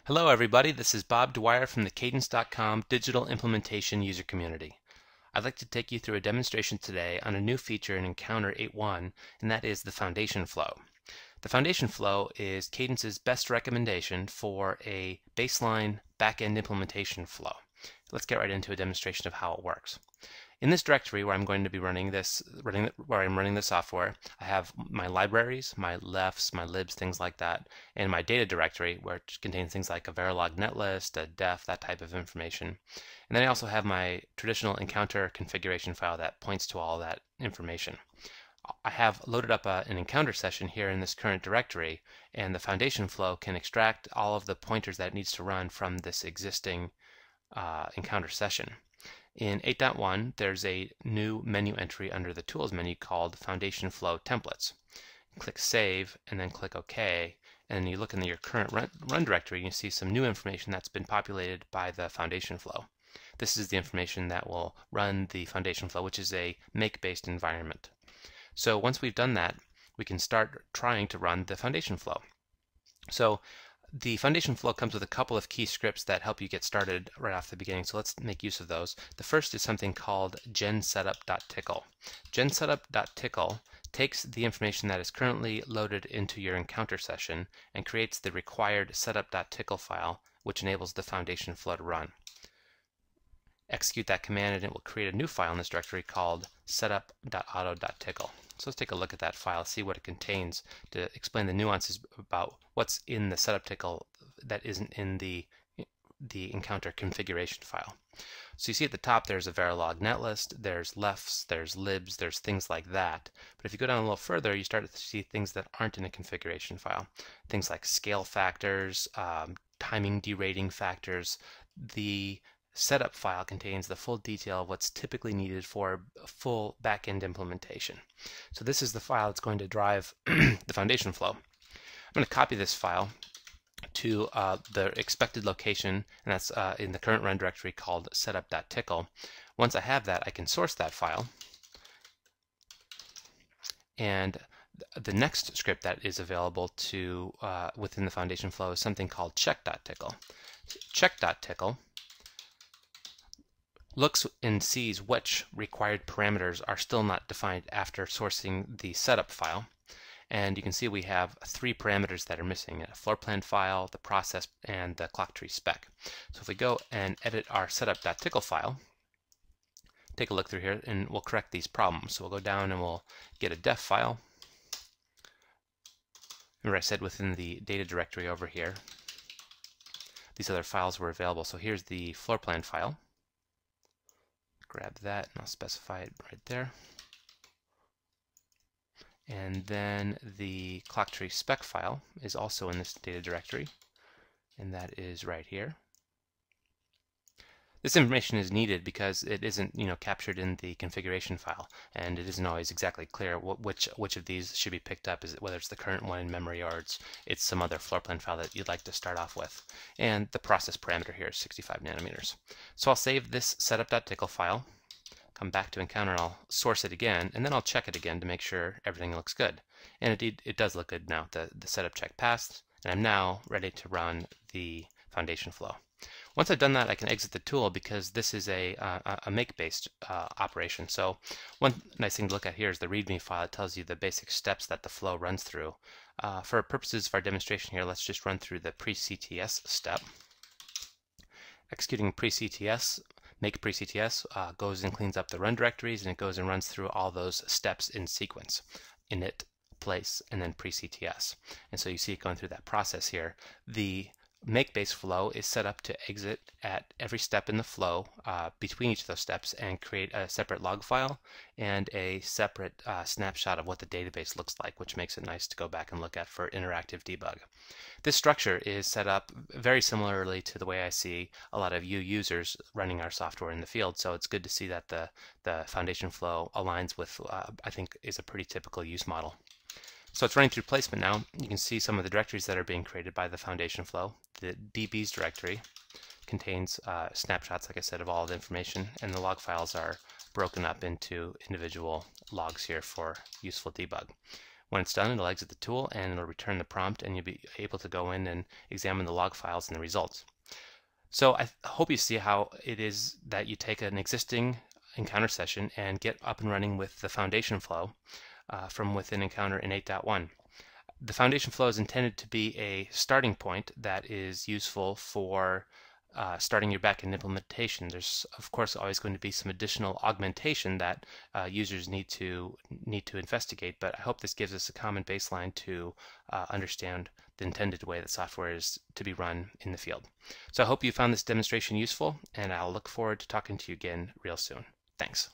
Hello everybody, this is Bob Dwyer from the Cadence.com Digital Implementation User Community. I'd like to take you through a demonstration today on a new feature in Encounter 8.1, and that is the foundation flow. The foundation flow is Cadence's best recommendation for a baseline back-end implementation flow. Let's get right into a demonstration of how it works. In this directory where I'm going to be running the software, I have my libraries, my lefts, my libs, things like that, and my data directory, which contains things like a Verilog netlist, a def, that type of information. And then I also have my traditional Encounter configuration file that points to all that information. I have loaded up an Encounter session here in this current directory, and the foundation flow can extract all of the pointers that it needs to run from this existing Encounter session. In 8.1, there's a new menu entry under the Tools menu called Foundation Flow Templates. Click Save and then click OK, and then you look in your current run directory and you see some new information that's been populated by the foundation flow. This is the information that will run the foundation flow, which is a make-based environment. So once we've done that, we can start trying to run the foundation flow. So the foundation flow comes with a couple of key scripts that help you get started right off the beginning, so let's make use of those. The first is something called gensetup.tcl. Gensetup.tcl takes the information that is currently loaded into your Encounter session and creates the required setup.tcl file, which enables the foundation flow to run. Execute that command and it will create a new file in this directory called setup.auto.tcl. So let's take a look at that file, see what it contains to explain the nuances about what's in the setup.tcl that isn't in the Encounter configuration file. So you see at the top there's a Verilog netlist, there's lefts, there's libs, there's things like that. But if you go down a little further, you start to see things that aren't in a configuration file. Things like scale factors, timing derating factors. The setup file contains the full detail of what's typically needed for a full back-end implementation. So this is the file that's going to drive the foundation flow. I'm going to copy this file to the expected location, and that's in the current run directory called setup.tcl. Once I have that, I can source that file, and the next script that is available to within the foundation flow is something called check.tcl. Check.tcl looks and sees which required parameters are still not defined after sourcing the setup file. And you can see we have 3 parameters that are missing: a floor plan file, the process, and the clock tree spec. So if we go and edit our setup.tcl file, take a look through here and we'll correct these problems. So we'll go down and we'll get a def file. Remember I said within the data directory over here, these other files were available. So here's the floor plan file. Grab that and I'll specify it right there. And then the clock tree spec file is also in this data directory, and that is right here. This information is needed because it isn't, captured in the configuration file, and it isn't always exactly clear which of these should be picked up. Is it whether it's the current one in memory or it's some other floor plan file that you'd like to start off with. And the process parameter here is 65 nanometers. So I'll save this setup.tcl file, come back to Encounter, I'll source it again, and then I'll check it again to make sure everything looks good. And indeed, it does look good now. The setup check passed, and I'm now ready to run the foundation flow. Once I've done that, I can exit the tool because this is a make-based operation. So one nice thing to look at here is the README file. It tells you the basic steps that the flow runs through. For purposes of our demonstration here, let's just run through the pre-CTS step. Executing pre-CTS, make pre-CTS goes and cleans up the run directories, and it goes and runs through all those steps in sequence: init, place, and then pre-CTS. And so you see it going through that process here. The make-base flow is set up to exit at every step in the flow between each of those steps and create a separate log file and a separate snapshot of what the database looks like, which makes it nice to go back and look at for interactive debug. This structure is set up very similarly to the way I see a lot of you users running our software in the field, so it's good to see that the foundation flow aligns with, I think, is a pretty typical use model. So it's running through placement now. You can see some of the directories that are being created by the foundation flow. The DBs directory contains snapshots, like I said, of all the information, and the log files are broken up into individual logs here for useful debug. When it's done, it'll exit the tool and it'll return the prompt, and you'll be able to go in and examine the log files and the results. So I hope you see how it is that you take an existing Encounter session and get up and running with the foundation flow from within Encounter in 8.1. The foundation flow is intended to be a starting point that is useful for starting your backend implementation. There's of course always going to be some additional augmentation that users need to investigate, but I hope this gives us a common baseline to understand the intended way that software is to be run in the field. So I hope you found this demonstration useful, and I'll look forward to talking to you again real soon. Thanks.